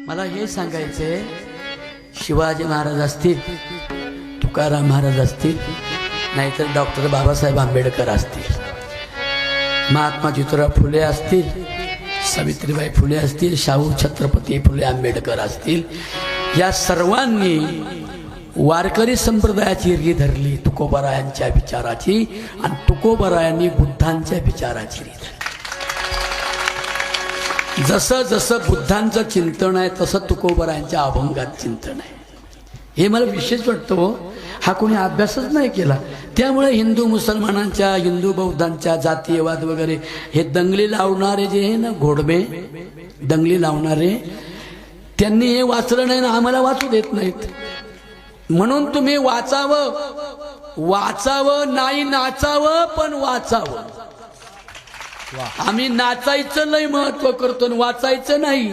मला हे सांगायचंय, शिवाजी महाराज असतील, तुकाराम महाराज असतील, नाहीतर डॉक्टर बाबासाहेब आंबेडकर असतील, महात्मा ज्योतिराव फुले असतील, सावित्रीबाई फुले असतील, शाहू छत्रपती फुले आंबेडकर असतील, या सर्वांनी वारकरी संप्रदायाची री धरली, तुकोबारायांच्या विचाराची, आणि तुकोबारायांनी बुद्धांच्या विचाराची री धरली. जसं जसं बुद्धांचं चिंतन आहे तसं तुकोबारायांच्या अभंगात चिंतन आहे. हे मला विशेष वाटतं. हा कोणी अभ्यासच नाही केला. त्यामुळे हिंदू मुसलमानांच्या, हिंदू बौद्धांच्या जातीयवाद वगैरे हे दंगली लावणारे जे आहे ना, घोडबे दंगली लावणारे, त्यांनी हे वाचलं नाही ना, आम्हाला वाचू देत नाहीत. म्हणून तुम्ही वाचावं, वाचावं नाही नाचावं, पण वाचावं. आम्ही नाचायचं लय महत्व करतो, वाचायचं नाही.